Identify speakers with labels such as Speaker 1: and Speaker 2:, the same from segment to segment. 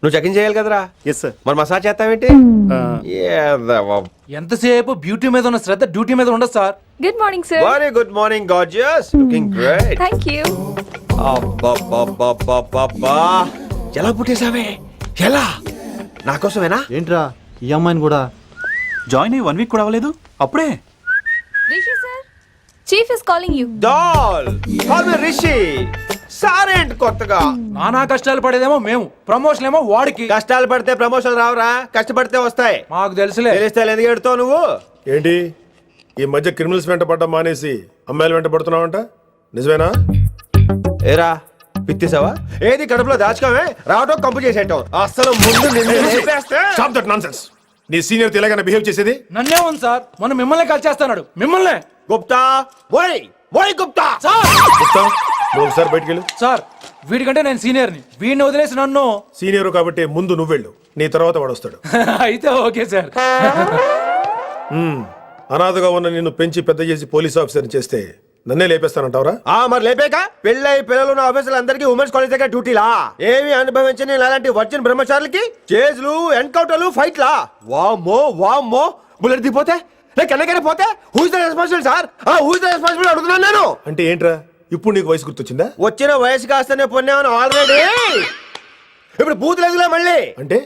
Speaker 1: నువ్వు check in చేయాలి కదరా.
Speaker 2: Yes sir.
Speaker 1: మరి మసాజ్ చేస్తావేంటి?
Speaker 3: ఎంతసేపు బ్యూటీ మీద ఉన్న శ్రద్ధ డ్యూటీ మీద ఉండదు sir.
Speaker 4: Good morning sir.
Speaker 1: Very good morning gorgeous, looking great.
Speaker 4: Thank you.
Speaker 1: అబ్బబ్బబ్బబ్బబ్బబ్బా, ఎలా పుట్టేసావే? ఎలా? నా కోసమేనా?
Speaker 2: ఏంట్రా ఈ అమ్మాయిని కూడా
Speaker 5: జాయిన్ అయ్యి 1 వీక్ కూడా అవ్వలేదు అప్పుడే.
Speaker 4: Rishi sir, chief is calling you.
Speaker 1: Doll call me Rishi. సారేంటి కొత్తగా?
Speaker 3: నానా కష్టాలు పడేదేమో మేము, ప్రమోషన్ ఏమో వాడికి.
Speaker 1: కష్టాలు పడితే ప్రమోషన్ రావురా, కష్టపడితే వస్తాయి.
Speaker 3: మాకు తెలుసులే.
Speaker 1: తెలిస్తే ఎందుకు ఎడుతావు నువ్వు?
Speaker 6: ఏంటి ఈ మధ్య క్రిమినల్స్ వెంట పడ్డం మానేసి అమ్మాయిలు వెంట పడుతున్నావంట, నిజమేనా?
Speaker 1: ఏరా పిత్తిసావా? ఏది కడుపులో దాచుకోవే, రావటం కంపు చేసేయటం. అసలు ముందు నిన్ను లేపేస్తే.
Speaker 6: Stop that nonsense. నీ సీనియర్ తెలంగాణ బిహేవ్ చేసేది.
Speaker 3: నన్నే ఉంది సార్, మొన్న మిమ్మల్ని కాల్ చేస్తున్నాడు. మిమ్మల్నే
Speaker 1: గుప్తా ఓయ్ ఓయ్ గుప్తా.
Speaker 3: సార్
Speaker 6: గుప్తా, నువ్వు ఒకసారి బయటికి వెళ్ళు.
Speaker 3: సార్ వీడికంటే నేను సీనియర్ని, వీడిని వదిలేసి నన్ను.
Speaker 6: సీనియర్ కాబట్టి ముందు నువ్వు వెళ్ళు, నీ తర్వాత వాడు వస్తాడు.
Speaker 3: అయితే ఓకే సార్.
Speaker 6: అనాథగా ఉన్న నిన్ను పెంచి పెద్ద చేసి పోలీస్ ఆఫీసర్ని చేస్తే నన్నే లేపేస్తానంటావరా?
Speaker 1: మరి లేపాక పెళ్ళై పిల్లలు ఉన్న ఆఫీసులు అందరికీ ఉమెన్స్ కాలేజ్ దగ్గర డ్యూటీలా? ఏమి అనుభవించని అలాంటి వర్జిన్ బ్రహ్మచారులకి చేజ్లు, ఎన్కౌంటర్లు, ఫైట్లా? వామ్మో వామ్మో, బుల్లెట్ దిగిపోతే లేక ఎన్నకైనా పోతే who is the responsible sir? Who is the responsible అడుగుతున్నాను నేను.
Speaker 6: అంటే ఏంట్రా ఇప్పుడు నీకు వయసు గుర్తొచ్చిందా?
Speaker 1: వచ్చిన వయసు కాస్తనే పొన్నాను ఆల్రెడీ. ఇప్పుడు బూత్ లేదులే మళ్ళీ.
Speaker 6: అంటే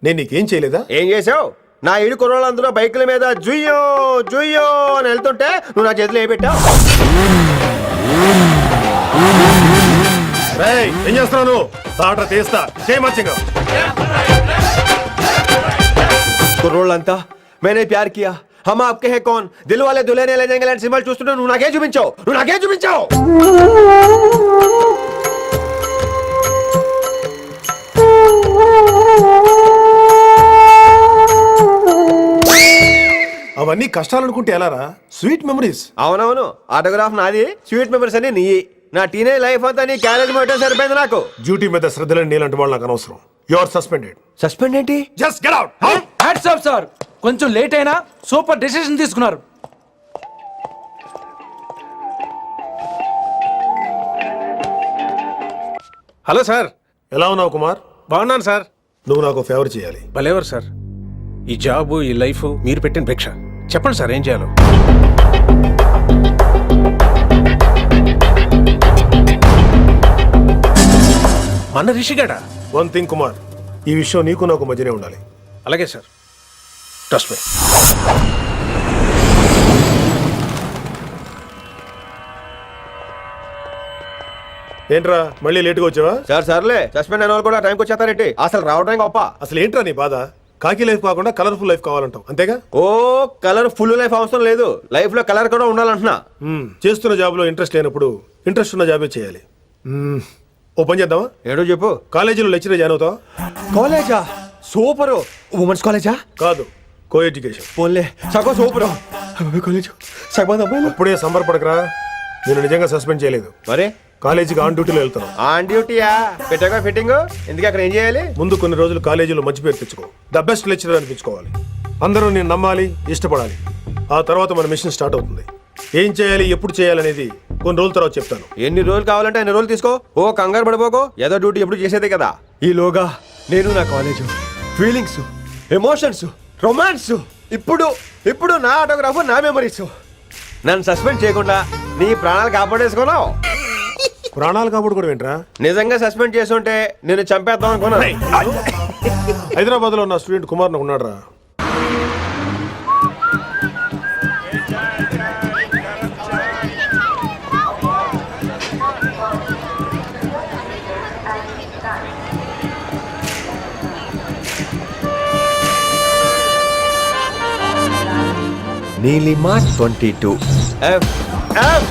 Speaker 6: నేను నీకేం చేయలేదా?
Speaker 1: ఏం చేసావు? నా ఇడు కుర్రోళ్ళందరూ బైకుల మీద జుయ్యో జుయ్యో అని వెళ్తుంటే నువ్వు నా చేతిలో ఏ పెట్టావు?
Speaker 6: ఏం చేస్తున్నావు? తాట తీస్తా చేయమచ్చంగా.
Speaker 1: కుర్రోళ్ళంతా मैंने प्यार किया, हम आपके हैं कौन, दिल वाले दुल्हने ले जाएंगे సింబల్ చూస్తుంటే నువ్వు నాకే చూపించావు, నువ్వు నాకే చూపించావు.
Speaker 6: అవన్నీ కష్టాలు అనుకుంటే ఎలారా? Sweet memories.
Speaker 1: అవునవును, ఆటోగ్రాఫ్ నాది, స్వీట్ మెమరీస్ అని నీ. నా టీనేజ్ లైఫ్ అంతా నీ క్యారేజ్ మొత్తం సరిపోయింది నాకు.
Speaker 6: డ్యూటీ మీద శ్రద్ధలని నీలాంటి వాళ్ళు నాకు అనవసరం. You are suspended.
Speaker 1: సస్పెండ్ ఏంటి?
Speaker 6: Just get out.
Speaker 3: Hats off sir, కొంచెం లేట్ అయినా సూపర్ డెసిషన్ తీసుకున్నారు.
Speaker 7: Hello sir.
Speaker 6: ఎలా ఉన్నావు కుమార్?
Speaker 7: బాగున్నాను సార్.
Speaker 6: నువ్వు నాకు ఫేవర్ చేయాలి.
Speaker 7: భలేవారు సార్. ఈ జాబు, ఈ లైఫ్ మీరు పెట్టిన భిక్ష. చెప్పండి సార్ ఏం చేయాలో. మన రిషిగాడా?
Speaker 6: వన్ థింగ్ కుమార్, ఈ విషయం నీకు నాకు మధ్యనే ఉండాలి.
Speaker 7: అలాగే సార్, ట్రస్ట్ మీ.
Speaker 6: ఏంట్రా మళ్ళీ లేటుగా వచ్చావా?
Speaker 1: సార్ సర్లే, సస్పెండ్ అయిన వాళ్ళు కూడా టైంకి వచ్చేస్తారేంటి? అసలు రావడం గొప్ప.
Speaker 6: అసలు ఏంట్రా నీ బాధ? కాకి లైఫ్ కాకుండా కలర్ఫుల్ లైఫ్ కావాలంటావు, అంతేగా?
Speaker 1: ఓ కలర్ ఫుల్ లైఫ్ అవసరం లేదు, లైఫ్ లో కలర్ కూడా ఉండాలంటున్నా.
Speaker 6: చేస్తున్న జాబ్ లో ఇంట్రెస్ట్ లేనప్పుడు ఇంట్రెస్ట్ ఉన్న జాబే చేయాలి. ఓ పని చేద్దామా?
Speaker 1: ఏడో చెప్పు.
Speaker 6: కాలేజీలో లెక్చరర్ జాయిన్ అవుతావా?
Speaker 1: కాలేజా? సూపర్. ఉమెన్స్ కాలేజా?
Speaker 6: కాదు, కో ఎడ్యుకేషన్.
Speaker 1: పోన్లే, సగం సూపర్ కాలేజ్, సగం అమ్మాయిలు.
Speaker 6: అప్పుడే సంబరపడకరా, నేను నిజంగా సస్పెండ్ చేయలేదు.
Speaker 1: మరి
Speaker 6: కాలేజీకి ఆన్ డ్యూటీలో వెళ్తాను.
Speaker 1: ఆన్ డ్యూటీయా? పెట్టాగా ఫిట్టింగ్. ఎందుకు అక్కడ ఏం చేయాలి?
Speaker 6: ముందు కొన్ని రోజులు కాలేజీలో మంచి పేరు తెచ్చుకో, ద బెస్ట్ లెక్చరర్ అనిపించుకోవాలి. అందరూ నేను నమ్మాలి, ఇష్టపడాలి. ఆ తర్వాత మన మిషన్ స్టార్ట్ అవుతుంది. ఏం చేయాలి, ఎప్పుడు చేయాలనేది కొన్ని రోజుల తర్వాత చెప్తాను.
Speaker 1: ఎన్ని రోజులు కావాలంటే అన్ని రోజులు తీసుకో. ఓ కంగారు పడిపోకో, ఏదో డ్యూటీ ఎప్పుడు చేసేదే కదా. ఈలోగా నేను నా కాలేజ్ ఫీలింగ్స్, ఎమోషన్స్, రొమాన్స్, ఇప్పుడు ఇప్పుడు నా ఆటోగ్రాఫ్, నా మెమరీస్. నన్ను సస్పెండ్ చేయకుండా నీ ప్రాణాలు కాపాడేసుకున్నావు.
Speaker 6: ప్రాణాలు కాబట్టి కూడా ఏంట్రా?
Speaker 1: నిజంగా సస్పెండ్ చేసుంటే నేను చంపేద్దాం అనుకున్నా.
Speaker 6: హైదరాబాద్ లో ఉన్న స్టూడెంట్ కుమార్ నాకు ఉన్నాడు రా.
Speaker 1: Neelima 22 F F.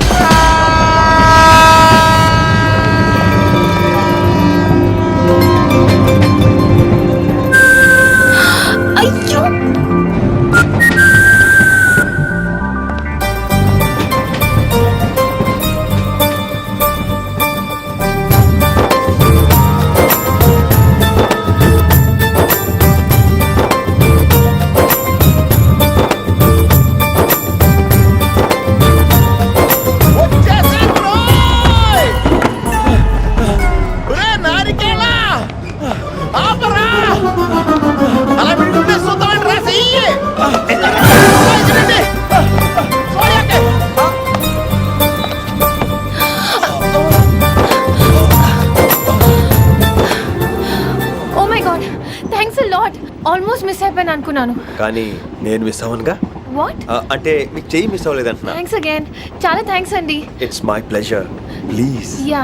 Speaker 4: God thanks a lot almost miss అయిపోయాను అనుకున్నాను.
Speaker 1: కానీ నేను మిస్ అవ్వనుగా.
Speaker 4: వాట్?
Speaker 1: అంటే మీకు చెయ్యి మిస్ అవ్వలేదంటున్నా.
Speaker 4: Thanks again. చాలా థ్యాంక్స్ అండి.
Speaker 1: It's my pleasure. Please.
Speaker 4: Yeah.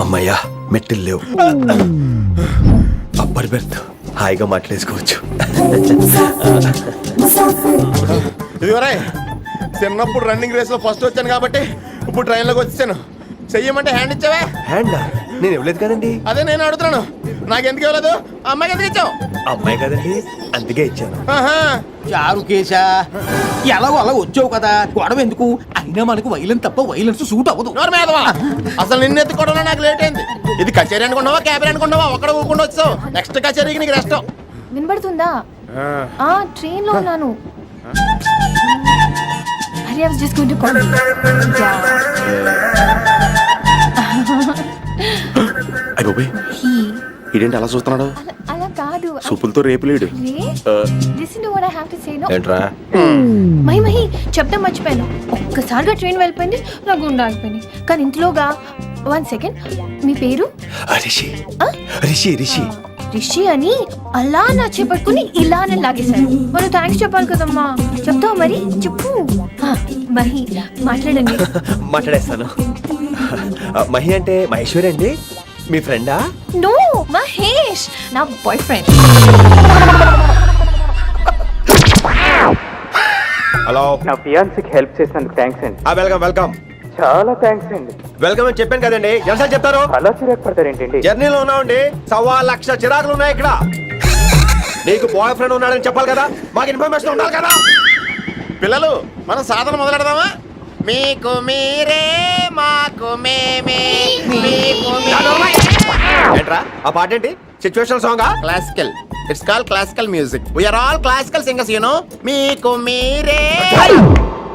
Speaker 1: అమ్మయ్యా మెట్టులు లేవు. అప్పర్ బెర్త్ హాయిగా మాట్లాడేసుకోవచ్చు.
Speaker 2: ఇదివరే చిన్నప్పుడు రన్నింగ్ రేస్ లో ఫస్ట్ వచ్చాను కాబట్టి ఇప్పుడు ట్రైన్ లోకి వచ్చాను. చెయ్యమంటే హ్యాండ్ ఇచ్చావే.
Speaker 1: హ్యాండా? నేను ఇవ్వలేదు కదండి.
Speaker 2: అదే నేను అడుగుతున్నాను, నాకెందుకు ఇవ్వలేదు? అమ్మాయికి ఎందుకు ఇచ్చావు?
Speaker 1: అమ్మాయి కదండి, అందుకే ఇచ్చాను.
Speaker 2: ఆహా.
Speaker 8: చారు కేశా ఎలాగో అలా వచ్చావు కదా, గొడవ ఎందుకు? అయినా మనకు వైలెన్స్ తప్ప వైలెన్స్ సూట్ అవ్వదు.
Speaker 2: నోరు మీదవా. అసలు నిన్ను ఎత్తుకోవడంలో నాకు లేట్ అయింది. ఇది కచేరీ అనుకున్నావా క్యాబరీ అనుకున్నావా? ఒక్కడ ఊకుండా వచ్చావు. నెక్స్ట్ కచేరీకి నీకు రెస్ట్.
Speaker 4: వినబడుతుందా? ట్రైన్ లో ఉన్నాను. Hari I was just going to call you.
Speaker 2: అయ్యో ఇదేంటి అలా చూస్తున్నాడు?
Speaker 4: అలా కాదు.
Speaker 2: సూపులతో రేపులేడు.
Speaker 4: Listen to what I have to say no.
Speaker 1: ఏంట్రా?
Speaker 4: మహి చెప్తా మర్చిపోయాను. ఒక్కసారిగా ట్రైన్ వెళ్ళిపోయింది, నా గుండె ఆగిపోయింది. కానీ ఇంట్లోగా 1 సెకండ్, మీ పేరు?
Speaker 1: రిషి. రిషి రిషి
Speaker 4: రిషి అని అలా నా చేపట్టుకుని ఇలా నన్ను లాగేశారు. మనం థ్యాంక్స్ చెప్పాలి కదమ్మా. చెప్తావా మరి? చెప్పు. మహి మాట్లాడండి.
Speaker 1: మాట్లాడేస్తాను. మహి అంటే మహేశ్వరి అండి, మీ ఫ్రెండా?
Speaker 4: నో, మహేష్ నా బాయ్ ఫ్రెండ్.
Speaker 1: హలో.
Speaker 9: నా ఫియాన్సీకి హెల్ప్ చేసినందుకు థ్యాంక్స్ అండి.
Speaker 1: Welcome welcome.
Speaker 9: చాలా థ్యాంక్స్ అండి.
Speaker 1: వెల్కమ్ అని చెప్పాను కదండి, ఎంత చెప్తారు?
Speaker 9: అలా చిరాకు పడతారేంటండి?
Speaker 1: జర్నీలో ఉన్నామండి, 1,00,000 చిరాకులు ఉన్నాయి ఇక్కడ. నీకు బాయ్ ఫ్రెండ్ ఉన్నాడని చెప్పాలి కదా, మాకు ఇన్ఫర్మేషన్ ఉండాలి కదా.
Speaker 2: పిల్లలు మనం సాధన మొదలెడదామా? మీకు మీరే మాకు మేమే.
Speaker 1: ఏంట్రా ఆ పాట ఏంటి? సిచ్యువేషన్ సాంగా?
Speaker 2: Classical. It's call classical music. We are all classical singers you know. మీకు మీరే.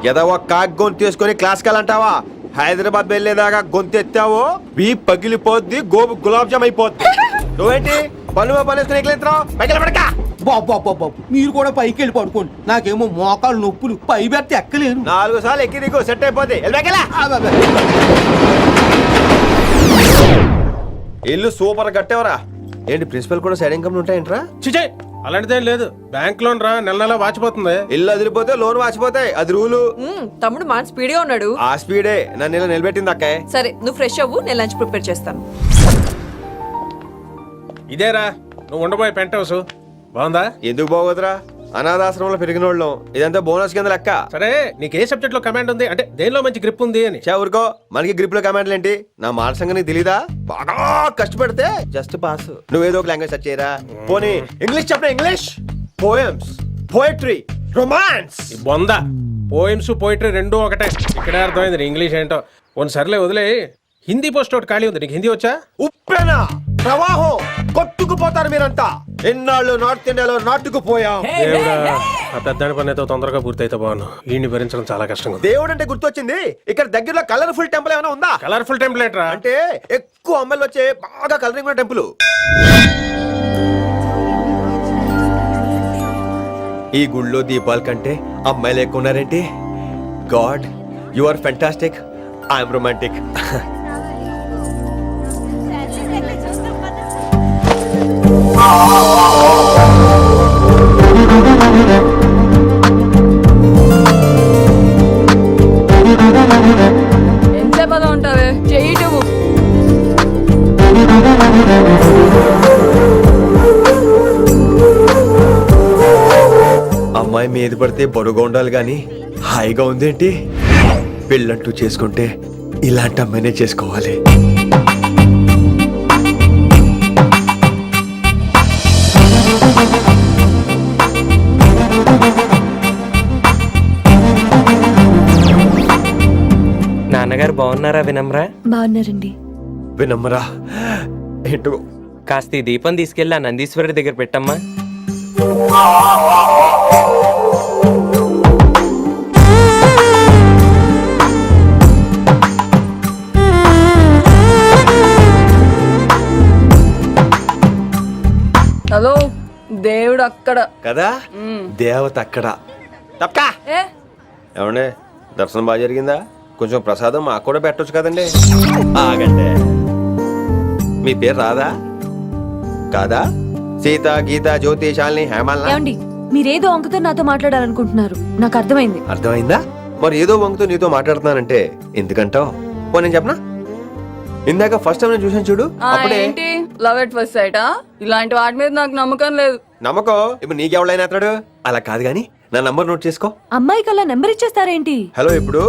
Speaker 1: ఏదో ఒక కాక్ గొంతు తీసుకొని క్లాసికల్ అంటావా? హైదరాబాద్ వెళ్ళేదాకా గొంతు ఎత్తావో వీ పగిలిపోద్ది, గోబు గులాబ్ జామ్ అయిపోద్ది. నువ్వేంటి పనులు పనేసుకుని ఎక్కలేస్తున్నావు? పైకి పడక.
Speaker 8: బాబు మీరు కూడా పైకి వెళ్ళి పడుకోండి. నాకేమో మోకాలు నొప్పులు, పై బెర్త ఎక్కలేను.
Speaker 1: 4 సార్లు ఎక్కి దిగు, సెట్ అయిపోద్ది. ఇల్లు సూపర్ కట్టేవరా. ఏంటి ప్రిన్సిపల్ కూడా సైడ్ ఇన్కమ్ ఉంటాయంట్రా?
Speaker 7: చిచే అలాంటిదేం లేదు. బ్యాంక్ లోన్ రా, నెల నెల వాచిపోతుంది.
Speaker 1: ఇల్లు అదిరిపోతే లోన్ వాచిపోతాయి, అది రూలు.
Speaker 10: తమ్ముడు మాట స్పీడ్గా ఉన్నాడు.
Speaker 1: ఆ స్పీడే నన్ను ఇలా నిలబెట్టింది అక్కే.
Speaker 10: సరే నువ్వు ఫ్రెష్ అవ్వు, నేను లంచ్ ప్రిపేర్ చేస్తాను.
Speaker 7: ఇదేరా నువ్వు ఉండబోయే పెంట్ హౌస్. బాగుందా?
Speaker 1: ఎందుకు బాగోదురా, అనాథాశ్రమంలో పెరిగిన వాళ్ళం. ఇదంతా బోనస్ కింద లెక్క.
Speaker 7: సరే నీకు ఏ సబ్జెక్ట్ లో కమాండ్ ఉంది, అంటే దేనిలో మంచి గ్రిప్ ఉంది అని.
Speaker 1: ఊరుకో, మనకి గ్రిప్ లో కమాండ్లు ఏంటి? నా మాట సంగతి నీకు తెలీదా? బాగా కష్టపడితే జస్ట్ పాస్. నువ్వేదో ఒక లాంగ్వేజ్ సెర్చ్ చేయరా. పోనీ ఇంగ్లీష్ చెప్పిన ఇంగ్లీష్, పోయమ్స్, పోయట్రీ, రొమాన్స్.
Speaker 7: బొంద పోయిమ్స్ పోయిటరీ రెండూ ఒకటే. ఇక్కడే అర్థమైంది నీ ఇంగ్లీష్ ఏంటో. కొన్ని సర్లే వదిలే. హిందీ పోస్ట్ ఒకటి ఖాళీ ఉంది, నీకు హిందీ వచ్చా?
Speaker 1: ఉప్పెన ప్రవాహం కొట్టుకుపోతారు మీరంతా. ఎన్నాళ్ళు నార్త్ ఇండియాలో నాటుకుపోయాం.
Speaker 7: దేవుడా, ఆ పెద్దాని పని అయితే తొందరగా పూర్తయితే బాగున్నాను. వీడిని భరించడం చాలా కష్టంగా ఉంది.
Speaker 1: దేవుడు అంటే గుర్తొచ్చింది, ఇక్కడ దగ్గరలో కలర్ఫుల్ టెంపుల్ ఏమైనా ఉందా?
Speaker 7: కలర్ఫుల్ టెంపుల్ ఏంట్రా?
Speaker 1: అంటే ఎక్కువ అమ్మాయిలు వచ్చే బాగా కలరింగ్ ఉన్న టెంపుల్. ఈ గుళ్ళో దీపాల కంటే అమ్మాయిలు ఎక్కువ ఉన్నారేంటి? God, you are fantastic, I'm romantic.
Speaker 10: ఎంతసేపు అలా ఉంటావే? చెయ్యటము.
Speaker 1: అమ్మాయి మీద పడితే బరువుగా ఉండాలి గాని హాయిగా ఉందేంటి? పెళ్ళంటూ చేసుకుంటే ఇలాంటి అమ్మాయినే చేసుకోవాలి.
Speaker 9: నాన్నగారు బాగున్నారా వినమ్రా?
Speaker 4: బాగున్నారండి.
Speaker 1: వినమ్మరా ఏంటో.
Speaker 9: కాస్త ఈ దీపం తీసుకెళ్ళి ఆ నందీశ్వరుడి దగ్గర పెట్టమ్మా.
Speaker 10: హలో, దేవుడు అక్కడ
Speaker 1: కదా దేవత అక్కడ తప్పకా
Speaker 10: ఏ
Speaker 1: ఏమండే దర్శనం బాగా జరిగిందా? కొంచెం ప్రసాదం మాకు కూడా పెట్టొచ్చు కదండి. ఆగండి, మీ పేరు రాదా కాదా? సీత, గీత, జ్యోతి, శాలిని, హేమల్.
Speaker 10: ఏమండి మీరేదో అంకుతో నాతో మాట్లాడాలనుకుంటున్నారు నాకు అర్థమైంది.
Speaker 1: అర్థమైందా? మరి ఏదో వంగుతో నీతో మాట్లాడుతున్నానంటే ఎందుకంటావు? పో నేను చెప్పనా? ఇందాక ఫస్ట్ టైం నేను చూసాను చూడు, అప్పుడే
Speaker 10: ఏంటి లవ్ ఎట్ ఫస్ట్ సైటా? ఇలాంటి వాటి మీద నాకు నమ్మకం లేదు.
Speaker 1: నమ్మకం ఇప్పుడు నీకెవడైనా అతడు అలా కాదు గాని నా నంబర్ నోట్ చేసుకో.
Speaker 10: అమ్మాయికి అలా నెంబర్ ఇచ్చేస్తారేంటి?
Speaker 1: హలో, ఇప్పుడు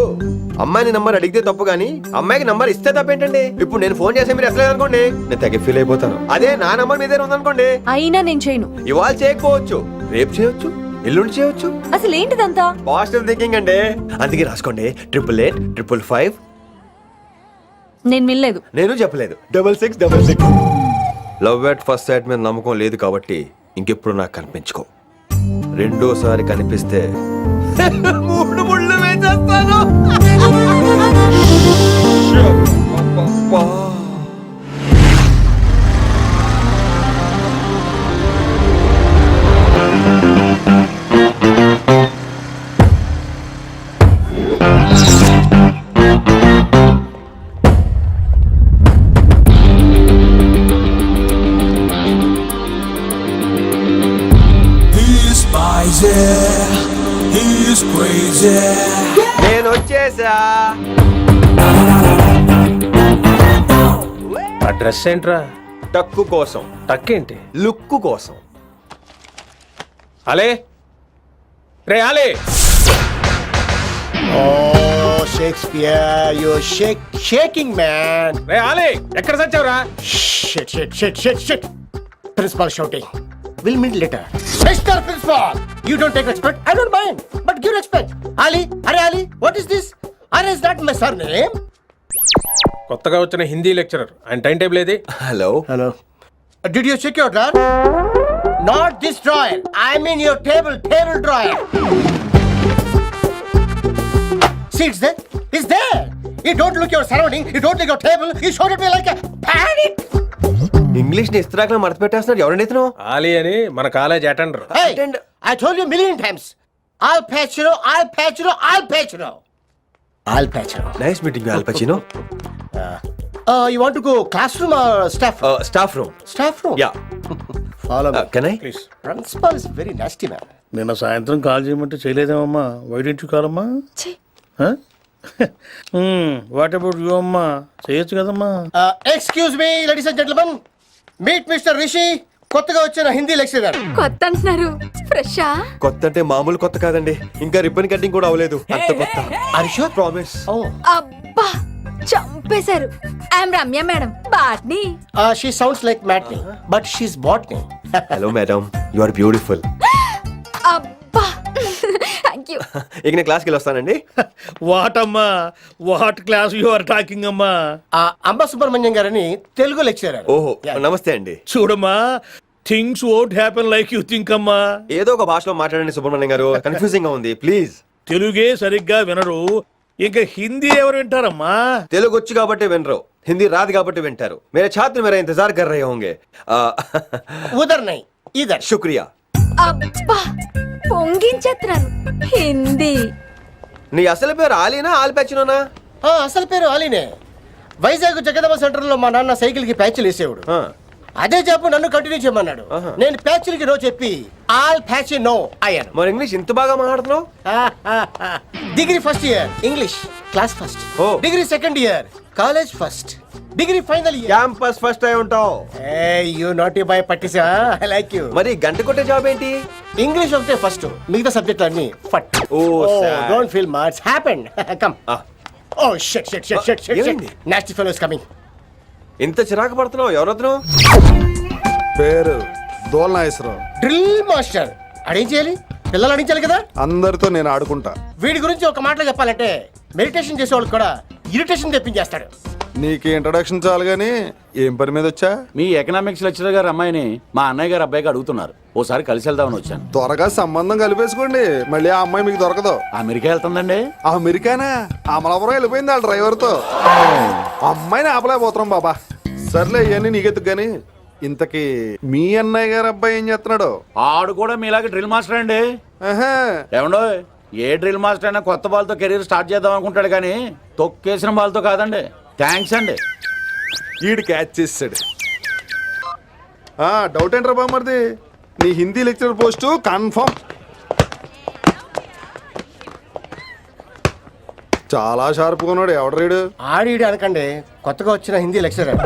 Speaker 1: అమ్మాయిని నంబర్ అడిగితే తప్పు గానీ అమ్మాయికి నంబర్ ఇస్తే తప్పేంటండి? ఇప్పుడు నేను ఫోన్ చేస్తే మీరు ఎట్లేదు అనుకోండి, నేను తెగ ఫీల్ అయిపోతాను. అదే నా నంబర్ మీ దగ్గర ఉందనుకోండి,
Speaker 10: అయినా నేను చేయను.
Speaker 1: ఇవాళ చేయకపోవచ్చు, రేపు చేయొచ్చు, ఎల్లుండి చేయొచ్చు.
Speaker 10: అసలు ఏంటిదంతా?
Speaker 1: పాజిటివ్ థింకింగ్ అండి. అందుకే రాసుకోండి 888
Speaker 10: నేను వినలేదు.
Speaker 1: నేను చెప్పలేదు 6666. లవ్ ఎట్ ఫస్ట్ సైట్ మీద నమ్మకం లేదు కాబట్టి ఇంకెప్పుడు నాకు కనిపించుకో. రెండోసారి కనిపిస్తే 3 ముళ్ళు వేసేస్తాను. అబ్బబ్బా. నేను వచ్చేసా.
Speaker 7: ఆ డ్రెస్ ఏంట్రా?
Speaker 1: టక్కు కోసం,
Speaker 7: టక్కేంటి?
Speaker 1: లుక్కు కోసం.
Speaker 7: అలే రే అలే,
Speaker 2: Oh, Shakespeare, you're shaking, man.
Speaker 7: రే అలే ఎక్కడ సచ్చావురా?
Speaker 2: Shit. Principal shouting. We'll meet later. Mr. Principal, you don't take respect. I don't mind, but give respect. Ali, Ali, what is this? Is that my surname?
Speaker 7: కొత్తగా వచ్చిన Hindi lecturer, ఆయన time table ఏది?
Speaker 1: Hello
Speaker 2: Hello. Did you check your drawer? Not this drawer. I mean your table drawer. See, it's there. It's there. You don't look your surrounding. You don't look your table. You showed at me like a panic.
Speaker 1: English ని ఇస్త్రాకులో మడత పెట్టేస్తున్నాడు. ఎవరండి ఇతను?
Speaker 7: ఆలీ అని మన college attender.
Speaker 2: Hey, I told you a million times. I'll patch you.
Speaker 1: Nice meeting all పచినో.
Speaker 2: You want to go classroom or staff room?
Speaker 1: Staff room.
Speaker 2: Staff room?
Speaker 1: Yeah.
Speaker 2: Follow me.
Speaker 1: Can I?
Speaker 7: Please.
Speaker 2: Principal is very nasty, man.
Speaker 6: నిన్న సాయంత్రం call చేయమంటే చేయలేదేమమ్మా? వైడెంట్ కాలమ్మా? What about you అమ్మా? చేయొచ్చు కదమ్మా.
Speaker 2: Excuse me, ladies and gentlemen. Meet Mr. Rishi. కొత్తగా వచ్చిన Hindi lecturer.
Speaker 10: కొత్త అంటున్నారు, ఫ్రెషా?
Speaker 1: కొత్త అంటే మామూలు కొత్త కాదండి, ఇంకా రిబ్బన్ కటింగ్ కూడా అవ్వలేదు, అంత కొత్త.
Speaker 2: Are you sure?
Speaker 1: Promise.
Speaker 2: Oh.
Speaker 10: అబ్బా చంపేశారు. I'm Ramya madam, botany.
Speaker 2: She sounds like Matney, but she's botany.
Speaker 1: Hello madam, you are beautiful.
Speaker 10: అబ్బా థ్యాంక్ యూ.
Speaker 1: ఇక నేను క్లాస్కి వెళ్ళొస్తానండి.
Speaker 6: వాట్ అమ్మా? What class you are talking అమ్మా?
Speaker 2: అంబ సుబ్రహ్మణ్యం గారని తెలుగు లెక్చరర్.
Speaker 1: ఓహో, నమస్తే అండి.
Speaker 6: చూడమ్మా, things won't happen like you think అమ్మా.
Speaker 1: ఏదో ఒక భాషలో మాట్లాడండి సుబ్రహ్మణ్యం గారు, కన్ఫ్యూజింగ్ గా ఉంది, ప్లీజ్.
Speaker 6: తెలుగే సరిగ్గా వినరు, ఇంకా హిందీ ఎవరు వింటారమ్మా?
Speaker 1: తెలుగు వచ్చు కాబట్టి వినరు, హిందీ రాదు కాబట్టి వింటారు. మేరే ఛాత్ర మేరా ఇంతజార్ కర్ రహే హోంగే.
Speaker 2: ఉదర్ నై ఇదర్.
Speaker 1: శుక్రియా.
Speaker 10: అబ్బా పొంగించేత్రాను హిందీ.
Speaker 1: నీ అసలు పేరు ఆలీనా ఆల్పచ్చినోనా?
Speaker 2: అసలు పేరు అలీనే. వైజాగ్ జగదమ్మ సెంటర్ లో మా నాన్న సైకిల్ కి ప్యాచ్లు వేసేవాడు. అదే జాబ్ నన్ను కంటిన్యూ చేయమన్నాడు. నేను ప్యాచ్లకి నో చెప్పి ఆల్ ప్యాచ్ నో అయ్యాను.
Speaker 1: మరి ఇంగ్లీష్ ఇంత బాగా మాట్లాడుతున్నావు?
Speaker 2: Degree first year English class first. Degree second year college first. Degree final year
Speaker 1: campus first అయి ఉంటావు.
Speaker 2: యూ నాటీ బాయ్ పట్టిసా. I like you.
Speaker 1: మరి గంట కొట్టే జాబ్ ఏంటి?
Speaker 2: ఇంగ్లీష్ ఒకటే ఫస్ట్, మిగతా సబ్జెక్ట్ అన్ని ఫట్. Don't feel much happened. Come. Oh shit shit shit shit shit. Nasty fellow is coming.
Speaker 1: ఇంత చిరాకు పడుతున్నావు, ఎవరొద్దు?
Speaker 11: పేరు దోల్నాగేశ్వరరావు.
Speaker 2: Drill master. అడిగి చేయాలి, పిల్లలు అడిగించాలి కదా.
Speaker 11: అందరితో నేను ఆడుకుంటా.
Speaker 2: వీడి గురించి ఒక మాటలో చెప్పాలంటే మెడిటేషన్ చేసేవాళ్ళు కూడా ఇరిటేషన్ తెప్పించేస్తాడు.
Speaker 11: నీకు ఇంట్రడక్షన్ చాలు గానీ ఏం పని మీద వచ్చా?
Speaker 8: మీ ఎకనామిక్స్ లెక్చరర్ గారు అమ్మాయిని మా అన్నయ్య గారు అబ్బాయికి అడుగుతున్నారు, ఓసారి కలిసి వెళ్దామని వచ్చాను.
Speaker 11: త్వరగా సంబంధం కలిపేసుకోండి, మళ్ళీ ఆ అమ్మాయి మీకు దొరకదు.
Speaker 8: అమెరికా వెళ్తుందండి.
Speaker 11: అమెరికానా? అమలాపురం వెళ్ళిపోయింది వాళ్ళ డ్రైవర్తో. అమ్మాయిని ఆపలేకపోతున్నాం బాబా. సర్లే ఇవన్నీ నీకెత్తుకు గానీ ఇంతకీ మీ అన్నయ్య గారు అబ్బాయి ఏం చేస్తున్నాడు?
Speaker 8: ఆడు కూడా మీలాగే డ్రిల్ మాస్టర్ అండి.
Speaker 11: ఆహా.
Speaker 8: ఏమండో ఏ డ్రిల్ మాస్టర్ అయినా కొత్త బాల్తో కెరీర్ స్టార్ట్ చేద్దాం అనుకుంటాడు కానీ తొక్కేసిన బాల్తో కాదండి. థ్యాంక్స్ అండి.
Speaker 11: ఈడు క్యాచ్ చేసాడు. డౌట్ ఏంట్రా బామ్మర్ది, నీ హిందీ లెక్చరర్ పోస్టు కన్ఫర్మ్. చాలా షార్ప్గా ఉన్నాడు. ఎవడరీడు?
Speaker 2: ఆడిడి అనకండి, కొత్తగా వచ్చిన హిందీ లెక్చరర్.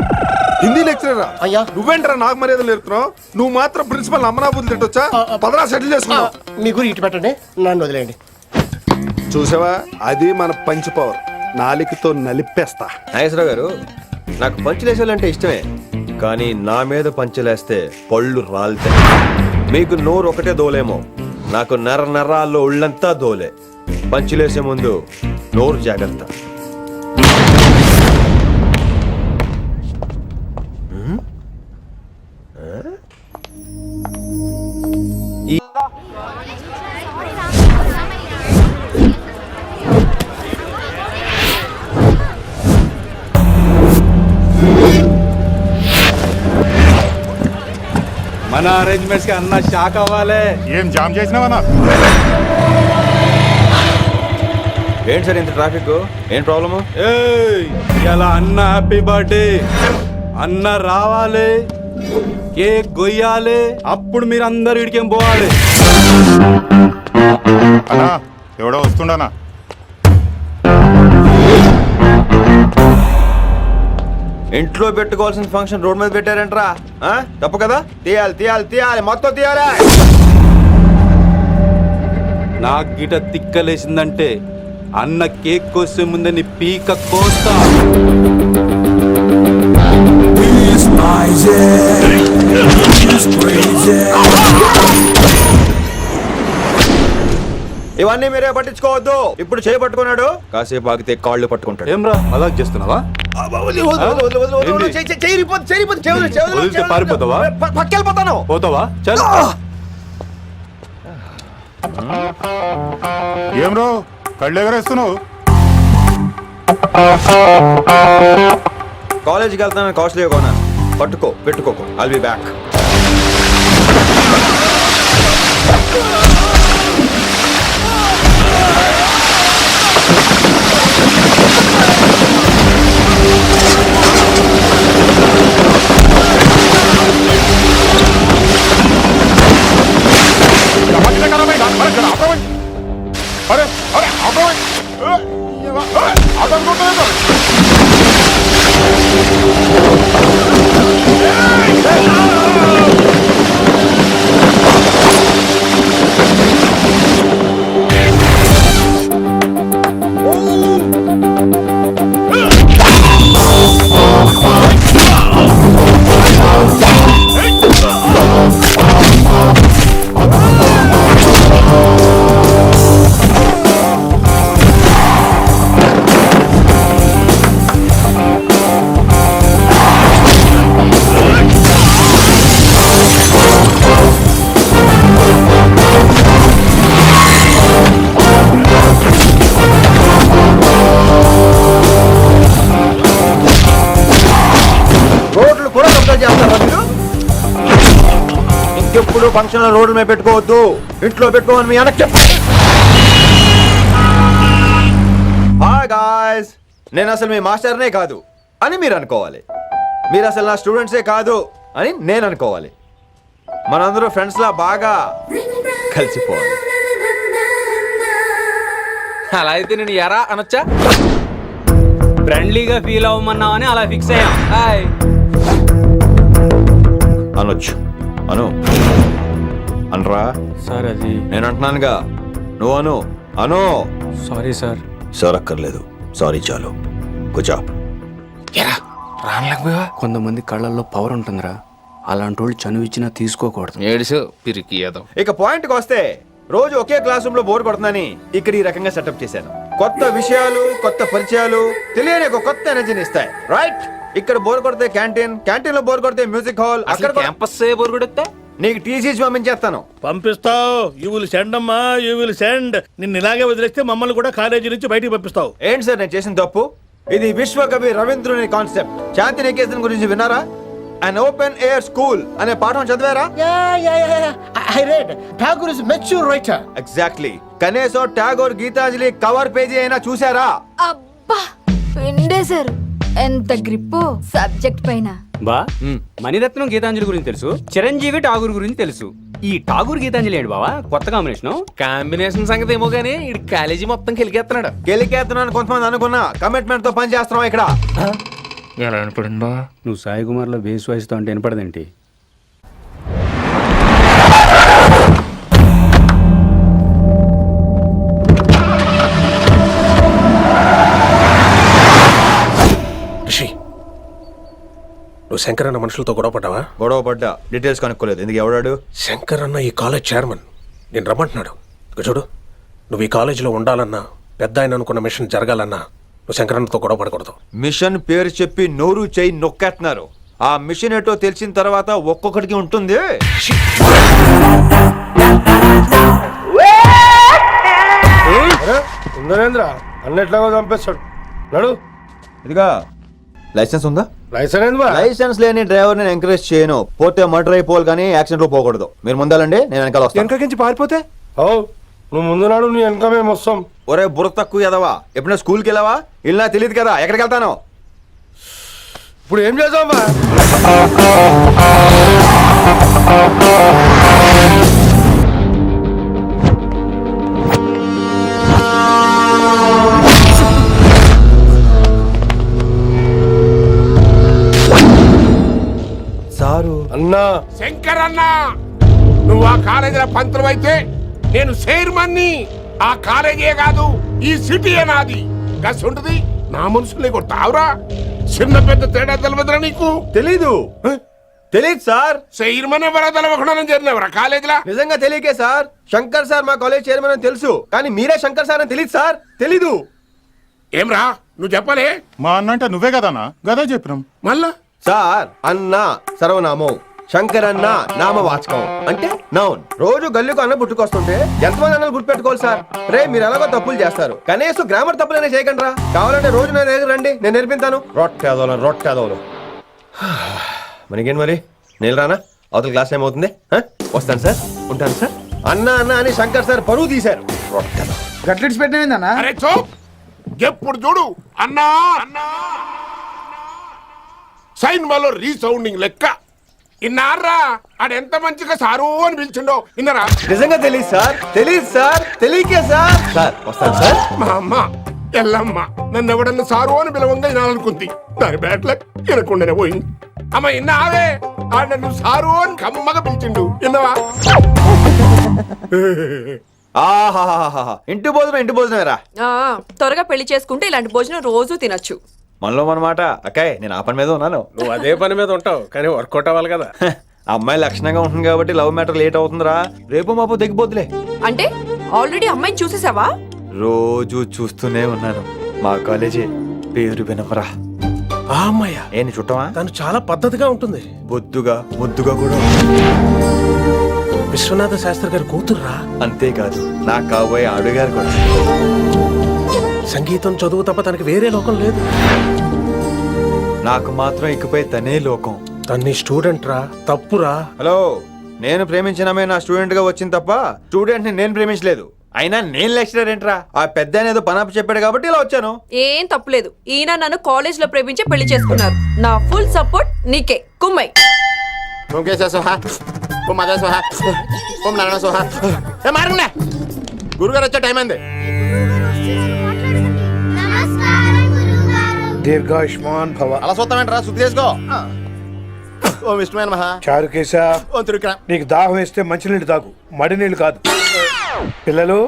Speaker 11: హిందీ లెక్చరరా?
Speaker 2: అయ్యా.
Speaker 11: నువ్వేంట్రా నాకు మర్యాదలు నేర్పుతున్నావు? నువ్వు మాత్రం ప్రిన్సిపల్ అమ్మనాబుద్ధి తిట్టొచ్చా? పదరా సెటిల్ చేసుకున్నావు.
Speaker 2: మీ గురి ఇటు పెట్టండి, నన్ను వదిలేయండి.
Speaker 11: చూసావా, అది మన పంచ్ పవర్. నాలికతో నలిపేస్తా.
Speaker 1: నాగేశ్వరరావు గారు, నాకు పంచులేసాలంటే ఇష్టమే, కానీ నా మీద పంచలేస్తే పళ్ళు రాలితే. మీకు నోరు ఒకటే దోలేమో, నాకు నరాల్లో ఉళ్ళంతా దోలే. పంచులేసే ముందు నోరు జాగ్రత్త.
Speaker 5: మన అరేంజ్మెంట్స్ కి అన్న షాక్ అవ్వాలి.
Speaker 11: ఏం జామ్ చేసినావా?
Speaker 1: ఏంటి సార్ ఇంత ట్రాఫిక్? ఏం ప్రాబ్లము?
Speaker 5: ఇలా అన్న హ్యాపీ బర్త్డే, అన్న రావాలి, కేక్ గొయ్యాలి, అప్పుడు మీరు అందరు ఇడికేం పోవాలి.
Speaker 11: అన్నా ఎవడో వస్తుండనా?
Speaker 1: ఇంట్లో పెట్టుకోవాల్సిన ఫంక్షన్ రోడ్ మీద పెట్టారంట్రా. తప్పు కదా? తీయాలి తీయాలి తీయాలి, మొత్తం తీయాలి.
Speaker 5: నాకు గిట తిక్కలేసిందంటే అన్న కేక్ కోసే ముందని పీక కోస్తా.
Speaker 1: ఇవన్నీ మీరే పట్టించుకోవద్దు. ఇప్పుడు చేయి పట్టుకున్నాడు, కాసేపు ఆగితే కాళ్ళు పట్టుకుంటాడు.
Speaker 5: ఏమ్రా అలా చేస్తున్నావా? వదిలితే పారిపోతావా?
Speaker 1: పక్కెళ్ళిపోతాను.
Speaker 5: పోతావా? చల్.
Speaker 11: ఏమ్రో కళ్ళు ఎగరేస్తున్నావు?
Speaker 1: కాలేజీకి వెళ్తాను, కాస్ట్లీ కొనా. పట్టుకో, పెట్టుకోకు. I'll be back. ఇంకెప్పుడు ఫంక్షన్ రోడ్ల మీద పెట్టుకోవద్దు, ఇంట్లో పెట్టుకోమని మీ అన్నకు చెప్పు. హాయ్ గాయ్స్, నేను అసలు మీ మాస్టర్నే కాదు అని మీరు అనుకోవాలి. మీరు అసలు నా స్టూడెంట్సే కాదు అని నేను అనుకోవాలి. మనందరూ ఫ్రెండ్స్ లా బాగా కలిసిపోవాలి.
Speaker 3: అలా అయితే నేను ఎరా అనొచ్చా? ఫ్రెండ్లీగా ఫీల్ అవ్వమన్నావని అలా ఫిక్స్ అయ్యాం. హాయ్
Speaker 1: అనొచ్చు. అను అనరా
Speaker 3: సార్. అది
Speaker 1: నేను అంటున్నానుగా, నువ్వు అను. అను.
Speaker 3: Sorry sir.
Speaker 1: సార్ అక్కర్లేదు, సారీ చాలు. కూర్చో.
Speaker 3: కొంతమంది కళ్ళల్లో పవర్ ఉంటుందిరా, అలాంటి వాళ్ళు చనువు ఇచ్చినా తీసుకోకూడదు.
Speaker 7: ఏడిసు పిరికి ఏదో.
Speaker 1: ఇక పాయింట్కి వస్తే, రోజు ఒకే క్లాస్ రూమ్ లో బోర్ కొడుతుందని ఇక్కడ ఈ రకంగా సెటప్ చేశాను. కొత్త విషయాలు, కొత్త పరిచయాలు తెలియని ఒక కొత్త ఎనర్జీని ఇస్తాయి. రైట్? ఇక్కడ బోర్ కొడితే క్యాంటీన్, క్యాంటీన్ లో బోర్ కొడితే మ్యూజిక్ హాల్, అక్కడ
Speaker 3: క్యాంపస్ బోర్ కొడితే
Speaker 1: నీకు టీసీస్ పంపించేస్తాను.
Speaker 6: పంపిస్తావు. యూ విల్ సెండ్ అమ్మా, యూ విల్ సెండ్. నిన్ను ఇలాగే వదిలేస్తే మమ్మల్ని కూడా కాలేజీ నుంచి బయటికి పంపిస్తావు.
Speaker 1: ఏంటి సార్ నేను చేసిన తప్పు? ఇది విశ్వకవి రవీంద్రుని కాన్సెప్ట్. శాంతి నికేతన్ గురించి విన్నారా? అన్ ఓపెన్ ఎయిర్ స్కూల్ అనే పాఠం చదివారా?
Speaker 2: I read. Tagore is mature writer.
Speaker 1: Exactly. కనీసం టాగోర్ గీతాంజలి కవర్ పేజీ అయినా చూసారా?
Speaker 10: అబ్బా పిండేశారు. ఎంత గ్రిప్పు సబ్జెక్ట్ పైన.
Speaker 3: బా మణిరత్నం గీతాంజలి గురించి తెలుసు, చిరంజీవి ఠాగూర్ గురించి తెలుసు. ఈ ఠాగూర్ గీతాంజలి ఏంటి బావా కొత్త కాంబినేషన్?
Speaker 7: కాంబినేషన్ సంగతి ఏమో గానీ ఇడు కాలేజీ మొత్తం కెలికేస్తున్నాడు.
Speaker 1: గెలికేస్తున్నాను కొంతమంది అనుకున్నా, కమిట్మెంట్ తో పని చేస్తున్నాం ఇక్కడ.
Speaker 9: ఎలా అనిపడింది బా?
Speaker 3: నువ్వు సాయి కుమార్ లో బేస్ వాయిస్తో అంటే వినపడదేంటి?
Speaker 7: రిషి, నువ్వు శంకర్ అన్న మనుషులతో గొడవ పడ్డావా?
Speaker 1: గొడవ పడ్డా, డీటెయిల్స్ కనుక్కోలేదు. ఎందుకు ఎవడాడు?
Speaker 7: శంకర్ అన్న ఈ కాలేజ్ చైర్మన్, నేను రమ్మంటున్నాడు. ఇక చూడు, నువ్వు ఈ కాలేజీలో ఉండాలన్నా, పెద్ద ఆయన అనుకున్న మిషన్ జరగాలన్నా నువ్వు శంకర్ అన్నతో గొడవ పడకూడదు.
Speaker 1: మిషన్ పేరు చెప్పి నోరు చేయి నొక్కేస్తున్నారు. ఆ మిషన్ ఏంటో తెలిసిన తర్వాత ఒక్కొక్కడికి ఉంటుంది.
Speaker 6: ఉందనేంద్ర అన్నెట్లాగో చంపేస్తాడు. నడు.
Speaker 1: ఇదిగా లైసెన్స్ ఉందా?
Speaker 6: లైసెన్స్
Speaker 1: లైసెన్స్ లేని డ్రైవర్ నేను ఎంకరేజ్ చేయను. పోతే మర్డర్ అయిపోవాలి కానీ యాక్సిడెంట్ లో పోకూడదు. మీరు ముందాలండి, నేను వెనకాల వస్తాను.
Speaker 6: వెనకకించి పారిపోతే నువ్వు ముందు నాడు నీ వెనక మేము వస్తాం.
Speaker 1: ఒరే బుర్ర తక్కువ ఎదవా, ఎప్పుడైనా స్కూల్కి వెళ్ళావా? వెళ్ళినా తెలియదు కదా ఎక్కడికి వెళ్తాను.
Speaker 6: ఇప్పుడు ఏం చేద్దామా?
Speaker 1: సారు
Speaker 6: అన్నా
Speaker 11: శంకర్ అన్న, నువ్వు ఆ కాలేజీలో పంతులు అయితే నేను చైర్మన్ని. ఆ కాలేజీ కాదు, ఈ సిటీ నాది. గస్ ఉంటుంది నా మనుషుల్ని కొట్టావురా. చిన్న పెద్ద తేడా తెలియదురా నీకు?
Speaker 1: తెలీదు. తెలీదు సార్.
Speaker 11: చైర్మన్ ఎవరో తెలవకుండా చేరినవరా కాలేజీలో?
Speaker 1: నిజంగా తెలియకే సార్. శంకర్ సార్ మా కాలేజ్ చైర్మన్ అని తెలుసు, కానీ మీరే శంకర్ సార్ అని తెలియదు సార్. తెలీదు.
Speaker 11: ఏమ్రా నువ్వు చెప్పలే?
Speaker 6: మా అన్న అంటే నువ్వే కదన్నా, గదా చెప్పినాం.
Speaker 11: మళ్ళా
Speaker 1: సార్ అన్న సర్వనామం, శంకర్ అన్న నామవాచకం అంటే నౌన్. రోజు గల్లుకు అన్న పుట్టుకొస్తుంటే ఎంతమంది అన్నలు గుర్తుపెట్టుకోవాలి సార్? రే మీరు ఎలాగో తప్పులు చేస్తారు, కనీసం గ్రామర్ తప్పులనే చేయకండి రా. కావాలంటే రోజు నా దగ్గర రండి, నేను నేర్పిస్తాను. రొట్టెదోలు మనకేంటి మరి? నేను రానా? అవతల క్లాస్ టైం అవుతుంది. వస్తాను సార్, ఉంటాను సార్. అన్న అన్న అని శంకర్ సార్ పరువు తీశారు.
Speaker 8: గట్లెట్స్ పెట్టినవేందన్నా?
Speaker 11: అరే చో, ఎప్పుడు చూడు అన్నా అన్నా. సైన్ malo రీసౌండింగ్ లెక్క. ఇన్నారా ఆడెంత మంచిగా సారు అని పిలిచిండో ఇన్నరా?
Speaker 1: నిజంగా తెలియదు సార్, తెలియదు సార్, తెలియకే సార్. సార్ వస్తాను సార్.
Speaker 11: మా అమ్మ ఎల్లమ్మ నన్ను ఎవడన్నా సారు అని పిలవంగా వినాలనుకుంది. దాని బ్యాట్లక్ వినకుండానే పోయింది. అమ్మ ఇన్నావే, ఆడ నన్ను సారు అని కమ్మగా పిలిచిండు. విన్నవా?
Speaker 1: ఆహాహాహా, ఇంటి భోజనమేరా.
Speaker 10: త్వరగా పెళ్లి చేసుకుంటే ఇలాంటి భోజనం రోజు తినొచ్చు.
Speaker 1: మనలో మనమాట. అక్కాయ్ నేను ఆ పని మీద ఉన్నాను.
Speaker 7: నువ్వు అదే పని మీద ఉంటావు, కానీ వర్కౌట్ అవ్వాలి కదా.
Speaker 1: ఆ అమ్మాయి లక్షణంగా ఉంటుంది కాబట్టి లవ్ మ్యాటర్ లేట్ అవుతుందిరా. రేపు మాపు దిగిపోతులే.
Speaker 10: అంటే ఆల్రెడీ అమ్మాయిని చూసేసావా?
Speaker 1: రోజు చూస్తూనే ఉన్నాను. మా కాలేజీ పేరు వినమరా.
Speaker 7: ఆ అమ్మాయ
Speaker 1: ఏంటి చుట్టమా?
Speaker 7: తను చాలా పద్ధతిగా ఉంటుంది,
Speaker 1: బొద్దుగా ముద్దుగా కూడా.
Speaker 7: విశ్వనాథ శాస్త్రి గారి కూతుర్రా.
Speaker 1: అంతేకాదు నా కాబోయే ఆడుగారు కూడా.
Speaker 7: సంగీతం చదువు తప్ప తనకి వేరే లోకం లేదు.
Speaker 1: నాకు మాత్రం ఇకపై తనే లోకం.
Speaker 7: తన్ని స్టూడెంట్ రా, తప్పురా.
Speaker 1: హలో, నేను ప్రేమించిన అమ్మాయి నా స్టూడెంట్ గా వచ్చింది తప్ప స్టూడెంట్ ని నేను ప్రేమించలేదు. అయినా నేను లెక్చరర్ ఏంట్రా? ఆ పెద్ద ఏదో పనాపు చెప్పాడు కాబట్టి ఇలా వచ్చాను.
Speaker 10: ఏం తప్పులేదు. ఈయన నన్ను కాలేజ్ లో ప్రేమించి పెళ్లి చేసుకున్నారు. నా ఫుల్ సపోర్ట్ నీకే. కుమ్మై
Speaker 2: గురుగారు వచ్చే టైం అయింది.
Speaker 6: దీర్ఘాయుష్మాన్ భవ.
Speaker 2: అలా చూస్తామంటారా? శుద్ధి చేసుకో. ఓం విష్ణుమైన మహా.
Speaker 6: చారుకేశా,
Speaker 2: ఓం తిరుక్రా.
Speaker 6: నీకు దాహం వేస్తే మంచినీళ్ళు తాగు, మడి నీళ్ళు కాదు. పిల్లలు,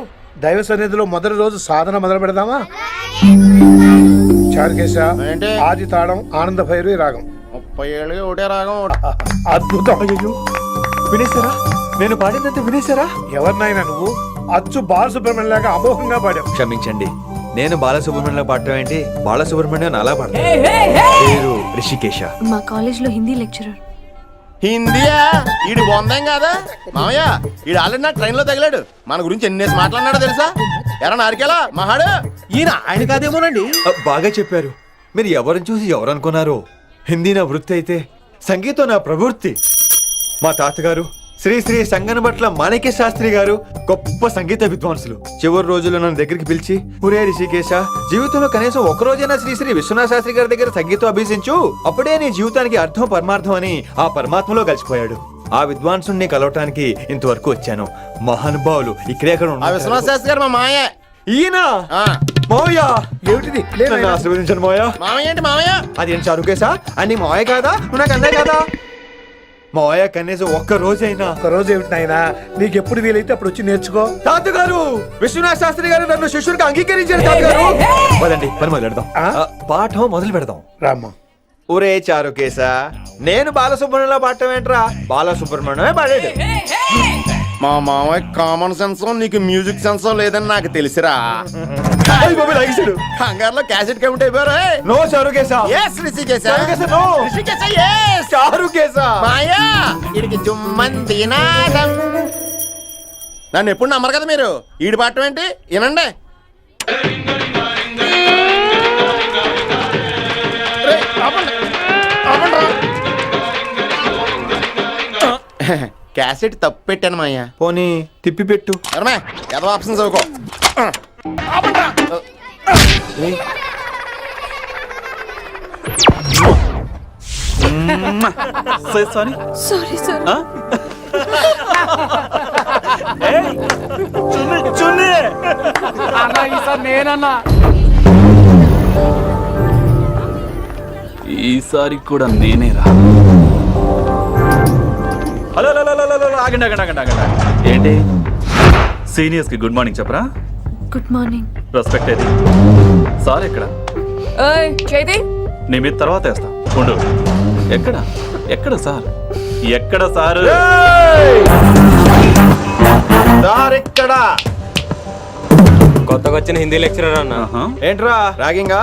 Speaker 6: దైవ సన్నిధిలో మొదటి రోజు సాధన మొదలు పెడదామా? చారుకేశా,
Speaker 2: ఏంటి?
Speaker 6: ఆది తాళం ఆనంద భైరవి రాగం.
Speaker 2: 30 ఏళ్ళుగా ఒకటే రాగం.
Speaker 6: అద్భుతం.
Speaker 1: వినేశారా? నేను పాడిందంటే వినేశారా?
Speaker 6: ఎవరినైనా నువ్వు అచ్చు బాలసుబ్రహ్మణ్యం లాగా అమోఘంగా పాడావు.
Speaker 1: క్షమించండి, నేను బాలసుబ్రహ్మణ్యంలో పాడటం ఏంటి? బాలసుబ్రహ్మణ్యం అలా పాడతాను. పేరు రిషికేశ.
Speaker 4: మా కాలేజ్ లో హిందీ లెక్చరర్.
Speaker 2: హిందీయా? ఈడు బొందేం కాదా మామయ్య? ఈడు ఆల్రెడీ నా ట్రైన్ లో తగిలాడు. మన గురించి ఎన్నేసి మాట్లాడినాడో తెలుసా? ఎరా నారికేలా మహాడు.
Speaker 8: ఈయన ఆయన కాదేమోనండి.
Speaker 1: బాగా చెప్పారు. మీరు ఎవరిని చూసి ఎవరు అనుకున్నారు? హిందీ నా వృత్తి అయితే సంగీతం నా ప్రవృత్తి. మా తాతగారు శ్రీ శ్రీ సంగనబట్ల మాణిక్య శాస్త్రి గారు గొప్ప సంగీత విద్వాంసులు. చివరి రోజుల్లో నన్ను దగ్గరికి పిలిచి, ఒరే రిషికేశ, జీవితంలో కనీసం ఒక రోజైనా శ్రీ శ్రీ విశ్వనాథ శాస్త్రి గారి దగ్గర సంగీతం అభ్యసించు, అప్పుడే నీ జీవితానికి అర్థం పరమార్థం అని ఆ పరమాత్మలో కలిసిపోయాడు. ఆ విద్వాంసుని కలవటానికి ఇంతవరకు వచ్చాను. మహానుభావులు ఇక్కడే అక్కడ ఉన్నారు.
Speaker 2: విశ్వనాథ శాస్త్రి గారు మా మాయ.
Speaker 1: ఈయన మావయ్య, ఏమిటిది? నన్ను ఆశీర్వదించండి మావయ్య.
Speaker 2: మామయ్య ఏంటి మామయ్య?
Speaker 1: అదేం చారుకేశా? అని మావయ్య కాదా? నువ్వు నాకు అన్నయ్య కదా? మావయ్య కనీసం ఒక్క రోజైనా.
Speaker 6: ఒక రోజు ఏమిటి నాయనా, నీకు ఎప్పుడు వీలైతే అప్పుడు వచ్చి నేర్చుకో.
Speaker 1: తాతగారు, విశ్వనాథ శాస్త్రి గారు నన్ను శిష్యుడికి అంగీకరించారు. తాతగారు పదండి, పని మొదలు పెడదాం. పాఠం మొదలు పెడదాం.
Speaker 6: రామ్మా.
Speaker 1: ఒరే చారుకేశా, నేను బాలసుబ్రహ్మణ్యంలో పాడటం ఏంట్రా? బాలసుబ్రహ్మణ్యమే పాడాడు.
Speaker 2: మా మామయ్య కామన్ సెన్స్ నీకు మ్యూజిక్ సెన్స్ లేదని నాకు తెలిసిరా. హంగార్లో క్యాసెట్ కమిట్ అయిపోయారు.
Speaker 1: No Charukesa.
Speaker 2: Yes Rishikesh.
Speaker 1: Charukesa, no.
Speaker 2: Rishikesh, yes.
Speaker 1: Charukesa.
Speaker 2: మాయా వీడికి జుమ్మంది నాదం. నన్ను ఎప్పుడు నమ్మరు కదా మీరు. ఈడి పాఠం ఏంటి వినండి. రేయ్, ఆపండి. ఆపండి రా. క్యాసెట్ తప్పు పెట్టాను మాయా.
Speaker 1: పోనీ తిప్పి పెట్టు.
Speaker 2: అరమే ఏదో ఆప్షన్ చదువుకో. ఆపండి రా.
Speaker 5: Sorry
Speaker 10: sorry sir.
Speaker 5: ఈసారి కూడా నేనేరా. హలో హలో హలో హలో, ఆగండి ఆగండి ఆగండి ఆగండి. ఏంటి సీనియర్స్ కి గుడ్ మార్నింగ్ చెప్పరా?
Speaker 10: Good morning.
Speaker 5: రెస్పెక్ట్ అయితే సార్ ఎక్కడ?
Speaker 10: చేతి
Speaker 5: నీ మీద తర్వాత వేస్తా ఉండు. ఎక్కడ ఎక్కడ సార్? ఎక్కడ సార్?
Speaker 1: ఇక్కడ
Speaker 3: కొత్తగా వచ్చిన హిందీ లెక్చరర్ అన్న.
Speaker 1: ఏంట్రా రాగింగా?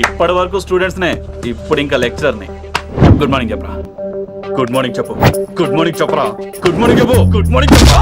Speaker 5: ఇప్పటి వరకు స్టూడెంట్స్ నే, ఇప్పుడు ఇంకా లెక్చరర్ ని. గుడ్ మార్నింగ్ చెప్పరా. గుడ్ మార్నింగ్ చెప్పు. గుడ్ మార్నింగ్ చెప్పరా. గుడ్ మార్నింగ్ చెప్పు. గుడ్ మార్నింగ్ చెప్పు.